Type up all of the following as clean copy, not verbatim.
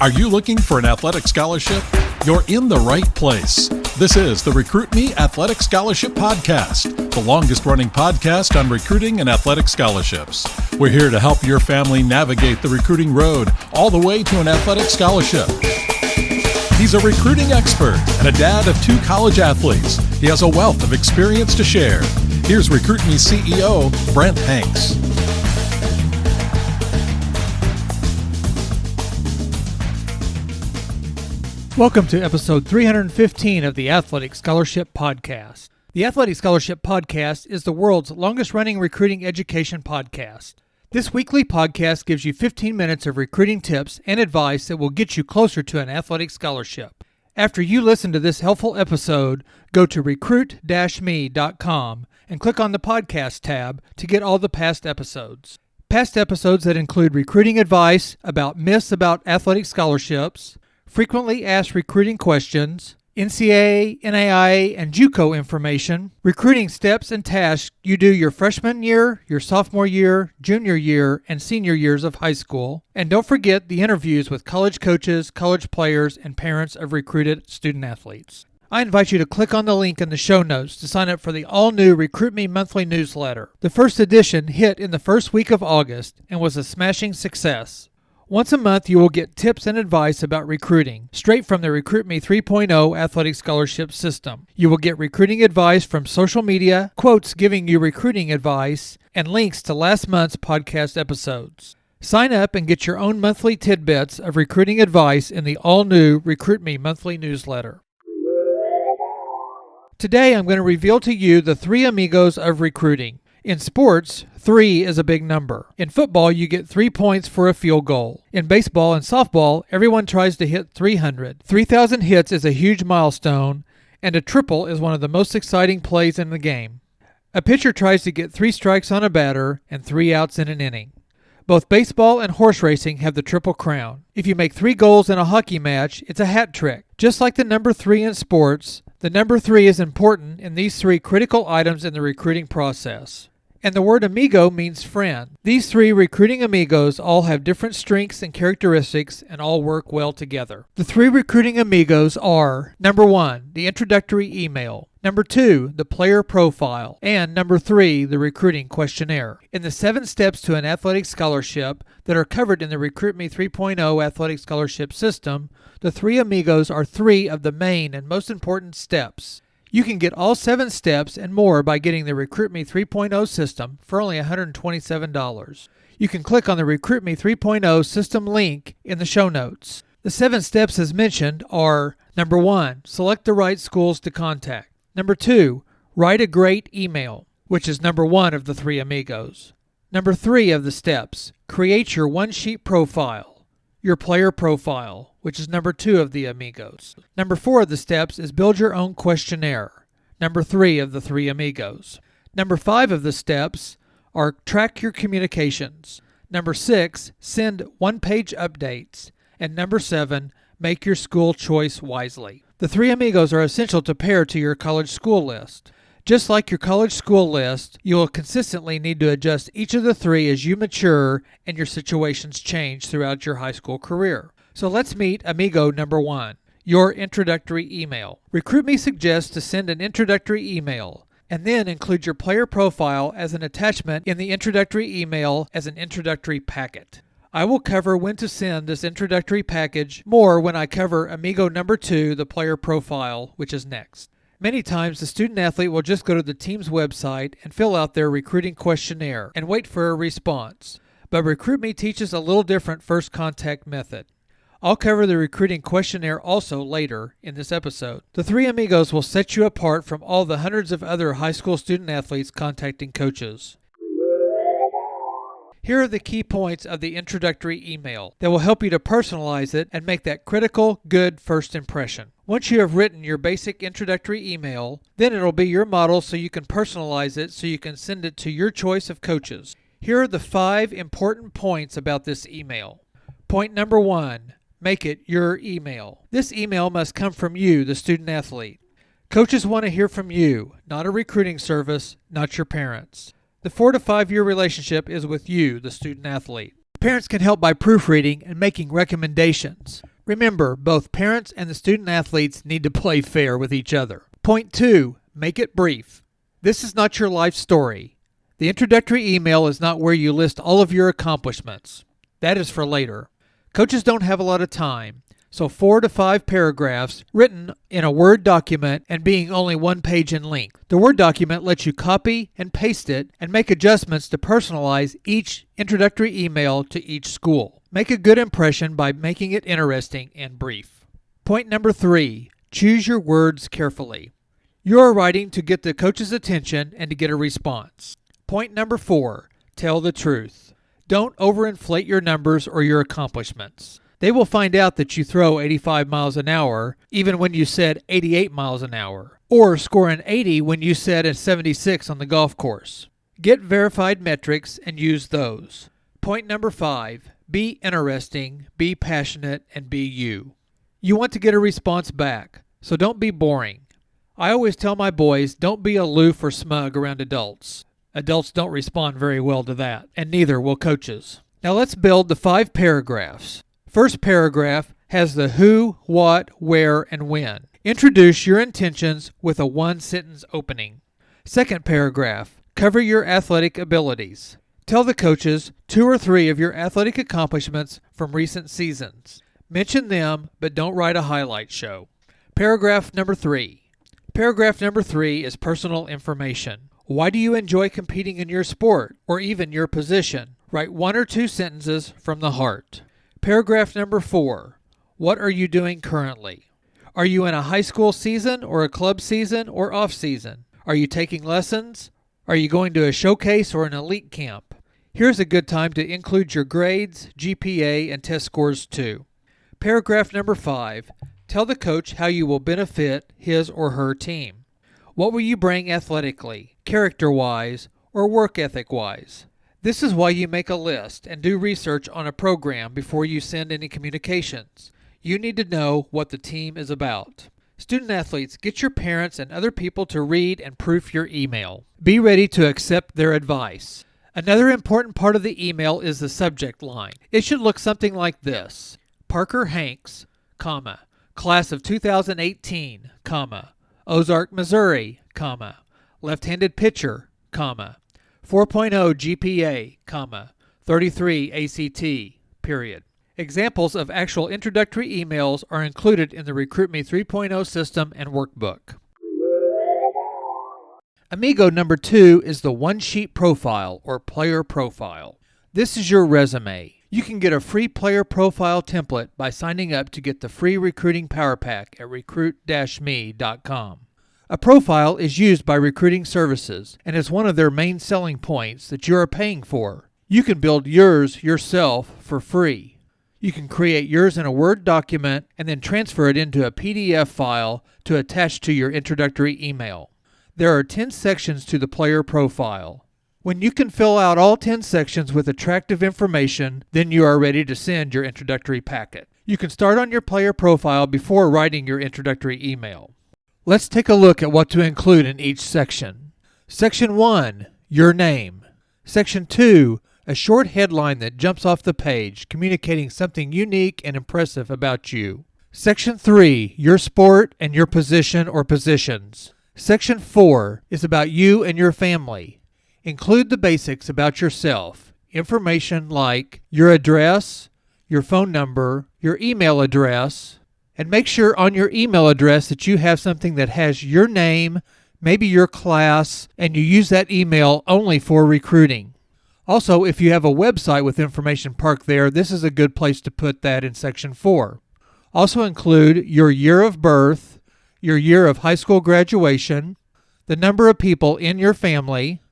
Are you looking for an athletic scholarship? You're in the right place. This is the Recruit Me Athletic Scholarship Podcast, the longest-running podcast on recruiting and athletic scholarships. We're here to help your family navigate the recruiting road all the way to an athletic scholarship. He's a recruiting expert and a dad of 2 college athletes. He has a wealth of experience to share. Here's Recruit Me CEO, Brent Hanks. Welcome to episode 315 of the Athletic Scholarship Podcast. The Athletic Scholarship Podcast is the world's longest-running recruiting education podcast. This weekly podcast gives you 15 minutes of recruiting tips and advice that will get you closer to an athletic scholarship. After you listen to this helpful episode, go to recruit-me.com and click on the podcast tab to get all the past episodes. Past episodes that include recruiting advice about myths about athletic scholarships, frequently asked recruiting questions, NCAA, NAIA, and JUCO information, recruiting steps and tasks you do your freshman year, your sophomore year, junior year, and senior years of high school. And don't forget the interviews with college coaches, college players, and parents of recruited student athletes. I invite you to click on the link in the show notes to sign up for the all-new Recruit Me monthly newsletter. The first edition hit in the first week of August and was a smashing success. Once a month, you will get tips and advice about recruiting, straight from the Recruit Me 3.0 Athletic Scholarship System. You will get recruiting advice from social media, quotes giving you recruiting advice, and links to last month's podcast episodes. Sign up and get your own monthly tidbits of recruiting advice in the all-new Recruit Me monthly newsletter. Today, I'm going to reveal to you the 3 amigos of recruiting. In sports, 3 is a big number. In football, you get 3 points for a field goal. In baseball and softball, everyone tries to hit 300. 3,000 hits is a huge milestone, and a triple is one of the most exciting plays in the game. A pitcher tries to get 3 strikes on a batter and 3 outs in an inning. Both baseball and horse racing have the Triple Crown. If you make 3 goals in a hockey match, it's a hat trick. Just like the number 3 in sports, the number 3 is important in these 3 critical items in the recruiting process. And the word amigo means friend. These 3 recruiting amigos all have different strengths and characteristics and all work well together. The 3 recruiting amigos are, number 1, the introductory email, number 2, the player profile, and number 3, the recruiting questionnaire. In the 7 steps to an athletic scholarship that are covered in the Recruit Me 3.0 Athletic Scholarship System, the 3 amigos are 3 of the main and most important steps. You can get all 7 steps and more by getting the Recruit Me 3.0 system for only $127. You can click on the Recruit Me 3.0 system link in the show notes. The 7 steps as mentioned are, number 1, select the right schools to contact. Number 2, write a great email, which is number 1 of the 3 amigos. Number 3 of the steps, create your one-sheet profile. Your player profile, which is number 2 of the amigos. Number 4 of the steps is build your own questionnaire, number 3 of the 3 amigos. Number 5 of the steps are track your communications. Number 6, send one-page updates. And number 7, make your school choice wisely. The 3 amigos are essential to pair to your college school list. Just like your college school list, you will consistently need to adjust each of the 3 as you mature and your situations change throughout your high school career. So let's meet amigo number 1, your introductory email. Recruit Me suggests to send an introductory email and then include your player profile as an attachment in the introductory email as an introductory packet. I will cover when to send this introductory package more when I cover amigo number 2, the player profile, which is next. Many times, the student athlete will just go to the team's website and fill out their recruiting questionnaire and wait for a response. But Recruit Me teaches a little different first contact method. I'll cover the recruiting questionnaire also later in this episode. The 3 amigos will set you apart from all the hundreds of other high school student athletes contacting coaches. Here are the key points of the introductory email that will help you to personalize it and make that critical, good first impression. Once you have written your basic introductory email, then it'll be your model so you can personalize it so you can send it to your choice of coaches. Here are the 5 important points about this email. Point number 1, make it your email. This email must come from you, the student athlete. Coaches want to hear from you, not a recruiting service, not your parents. The 4 to 5 year relationship is with you, the student athlete. Parents can help by proofreading and making recommendations. Remember, both parents and the student athletes need to play fair with each other. Point 2, make it brief. This is not your life story. The introductory email is not where you list all of your accomplishments. That is for later. Coaches don't have a lot of time, so 4 to 5 paragraphs written in a Word document and being only 1 page in length. The Word document lets you copy and paste it and make adjustments to personalize each introductory email to each school. Make a good impression by making it interesting and brief. Point number 3, choose your words carefully. You are writing to get the coach's attention and to get a response. Point number 4, tell the truth. Don't overinflate your numbers or your accomplishments. They will find out that you throw 85 miles an hour even when you said 88 miles an hour, or score an 80 when you said a 76 on the golf course. Get verified metrics and use those. Point number 5, be interesting, be passionate, and be you. You want to get a response back, so don't be boring. I always tell my boys, don't be aloof or smug around adults. Adults don't respond very well to that, and neither will coaches. Now let's build the 5 paragraphs. First paragraph has the who, what, where, and when. Introduce your intentions with a 1-sentence opening. Second paragraph, cover your athletic abilities. Tell the coaches 2 or 3 of your athletic accomplishments from recent seasons. Mention them, but don't write a highlight show. Paragraph number 3. Paragraph number 3 is personal information. Why do you enjoy competing in your sport, or even your position? Write 1 or 2 sentences from the heart. Paragraph number 4. What are you doing currently? Are you in a high school season, or a club season, or off season? Are you taking lessons? Are you going to a showcase or an elite camp? Here's a good time to include your grades, GPA, and test scores too. Paragraph number 5. Tell the coach how you will benefit his or her team. What will you bring athletically, character-wise, or work ethic-wise? This is why you make a list and do research on a program before you send any communications. You need to know what the team is about. Student athletes, get your parents and other people to read and proof your email. Be ready to accept their advice. Another important part of the email is the subject line. It should look something like this. Parker Hanks, comma, class of 2018, comma, Ozark, Missouri, comma, left-handed pitcher, comma, 4.0 GPA, comma, 33 ACT, period. Examples of actual introductory emails are included in the Recruit Me 3.0 system and workbook. Amigo number 2 is the one-sheet profile or player profile. This is your resume. You can get a free player profile template by signing up to get the free recruiting power pack at recruit-me.com. A profile is used by recruiting services and is one of their main selling points that you are paying for. You can build yours yourself for free. You can create yours in a Word document and then transfer it into a PDF file to attach to your introductory email. There are 10 sections to the player profile. When you can fill out all 10 sections with attractive information, then you are ready to send your introductory packet. You can start on your player profile before writing your introductory email. Let's take a look at what to include in each section. Section 1, your name. Section 2, a short headline that jumps off the page, communicating something unique and impressive about you. Section 3, your sport and your position or positions. Section 4 is about you and your family. Include the basics about yourself, information like your address, your phone number, your email address, and make sure on your email address that you have something that has your name, maybe your class, and you use that email only for recruiting. Also, if you have a website with information parked there, this is a good place to put that in Section 4. Also include your year of birth, your year of high school graduation, the number of people in your family,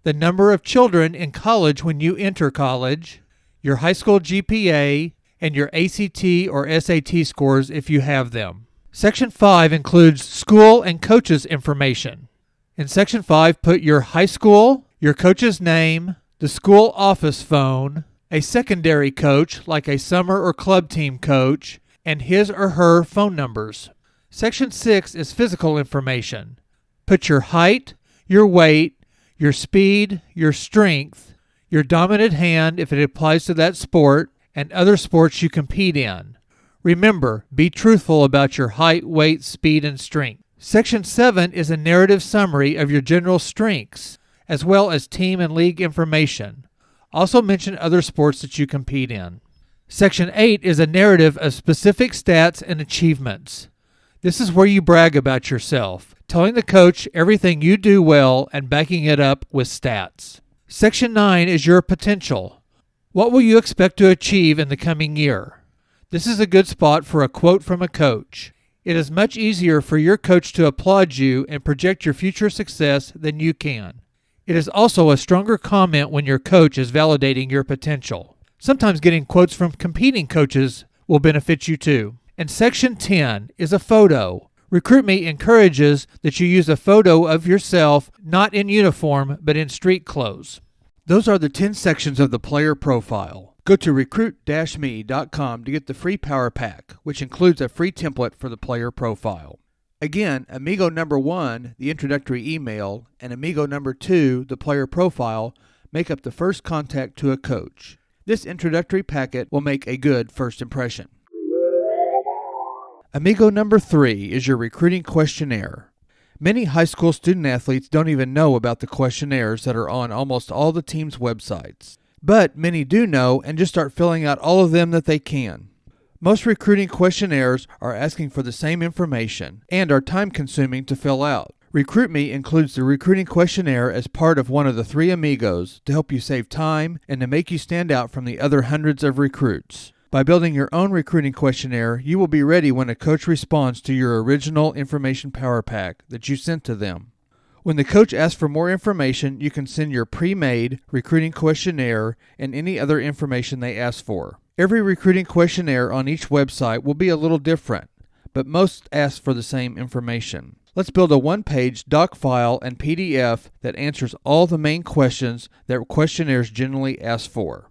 the number of children in college when you enter college, your high school GPA, and your ACT or SAT scores if you have them. Section 5 includes school and coaches information. In Section 5, put your high school, your coach's name, the school office phone, a secondary coach like a summer or club team coach, and his or her phone numbers. Section 6 is physical information. Put your height, your weight, your speed, your strength, your dominant hand if it applies to that sport, and other sports you compete in. Remember, be truthful about your height, weight, speed, and strength. Section 7 is a narrative summary of your general strengths, as well as team and league information. Also mention other sports that you compete in. Section 8 is a narrative of specific stats and achievements. This is where you brag about yourself, telling the coach everything you do well and backing it up with stats. Section 9 is your potential. What will you expect to achieve in the coming year? This is a good spot for a quote from a coach. It is much easier for your coach to applaud you and project your future success than you can. It is also a stronger comment when your coach is validating your potential. Sometimes getting quotes from competing coaches will benefit you too. And Section 10 is a photo. RecruitMe encourages that you use a photo of yourself not in uniform but in street clothes. Those are the 10 sections of the player profile. Go to recruit-me.com to get the free Power Pack, which includes a free template for the player profile. Again, Amigo number 1, the introductory email, and Amigo number 2, the player profile, make up the first contact to a coach. This introductory packet will make a good first impression. Amigo number 3 is your recruiting questionnaire. Many high school student athletes don't even know about the questionnaires that are on almost all the teams' websites. But many do know and just start filling out all of them that they can. Most recruiting questionnaires are asking for the same information and are time-consuming to fill out. RecruitMe includes the recruiting questionnaire as part of one of the 3 Amigos to help you save time and to make you stand out from the other hundreds of recruits. By building your own recruiting questionnaire, you will be ready when a coach responds to your original information power pack that you sent to them. When the coach asks for more information, you can send your pre-made recruiting questionnaire and any other information they ask for. Every recruiting questionnaire on each website will be a little different, but most ask for the same information. Let's build a one-page doc file and PDF that answers all the main questions that questionnaires generally ask for.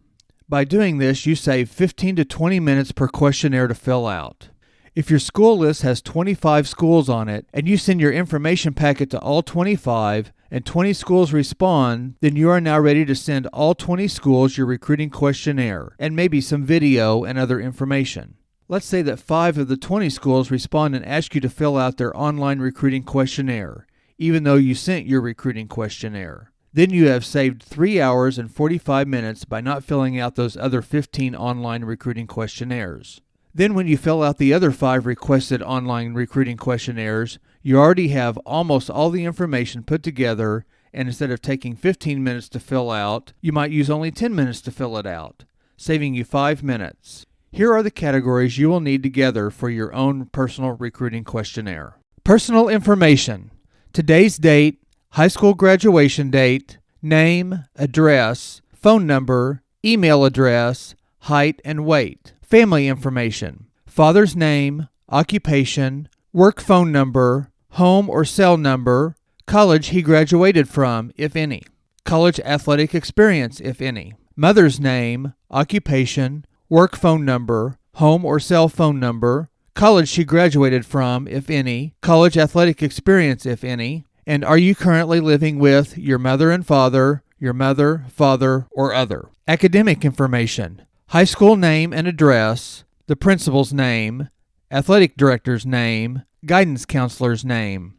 By doing this, you save 15 to 20 minutes per questionnaire to fill out. If your school list has 25 schools on it and you send your information packet to all 25 and 20 schools respond, then you are now ready to send all 20 schools your recruiting questionnaire and maybe some video and other information. Let's say that 5 of the 20 schools respond and ask you to fill out their online recruiting questionnaire, even though you sent your recruiting questionnaire. Then you have saved 3 hours and 45 minutes by not filling out those other 15 online recruiting questionnaires. Then when you fill out the other 5 requested online recruiting questionnaires, you already have almost all the information put together, and instead of taking 15 minutes to fill out, you might use only 10 minutes to fill it out, saving you 5 minutes. Here are the categories you will need together for your own personal recruiting questionnaire. Personal information: today's date, high school graduation date, name, address, phone number, email address, height and weight. Family information: father's name, occupation, work phone number, home or cell number, college he graduated from, if any, college athletic experience, if any, mother's name, occupation, work phone number, home or cell phone number, college she graduated from, if any, college athletic experience, if any, and are you currently living with your mother and father, your mother, father, or other. Academic information: high school name and address, the principal's name, athletic director's name, guidance counselor's name,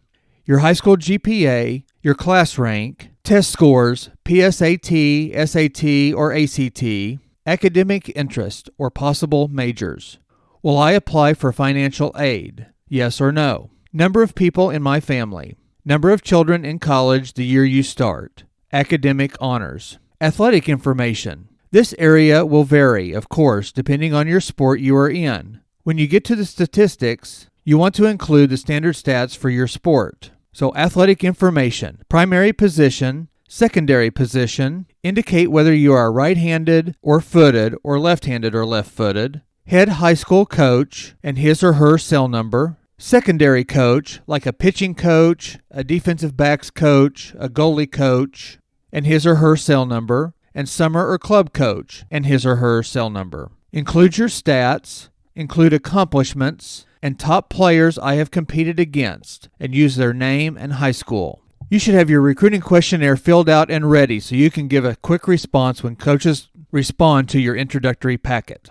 your high school GPA, your class rank, test scores, PSAT, SAT, or ACT, academic interest or possible majors. Will I apply for financial aid? Yes or no? Number of people in my family. Number of children in college the year you start. Academic honors. Athletic information. This area will vary, of course, depending on your sport you are in. When you get to the statistics, you want to include the standard stats for your sport. So athletic information: primary position, secondary position, indicate whether you are right-handed or footed or left-handed or left-footed, head high school coach and his or her cell number, secondary coach, like a pitching coach, a defensive backs coach, a goalie coach, and his or her cell number, and summer or club coach and his or her cell number. Include your stats, include accomplishments, and top players I have competed against, and use their name and high school. You should have your recruiting questionnaire filled out and ready so you can give a quick response when coaches respond to your introductory packet.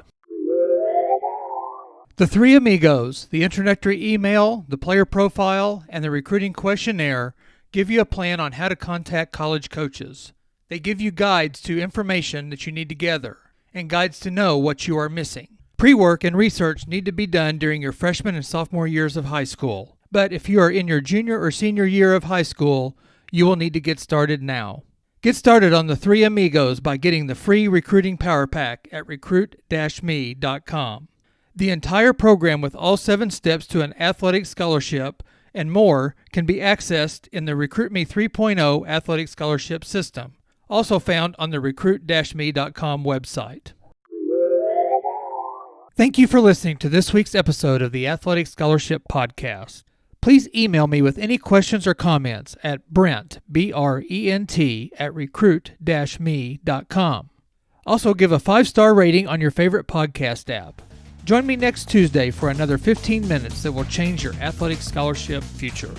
The Three Amigos, the introductory email, the player profile, and the recruiting questionnaire give you a plan on how to contact college coaches. They give you guides to information that you need to gather and guides to know what you are missing. Pre-work and research need to be done during your freshman and sophomore years of high school. But if you are in your junior or senior year of high school, you will need to get started now. Get started on the Three Amigos by getting the free recruiting power pack at recruit-me.com. The entire program with all 7 steps to an athletic scholarship and more can be accessed in the Recruit Me 3.0 Athletic Scholarship System, also found on the recruit-me.com website. Thank you for listening to this week's episode of the Athletic Scholarship Podcast. Please email me with any questions or comments at Brent, B-R-E-N-T, at recruit-me.com. Also, give a 5-star rating on your favorite podcast app. Join me next Tuesday for another 15 minutes that will change your athletic scholarship future.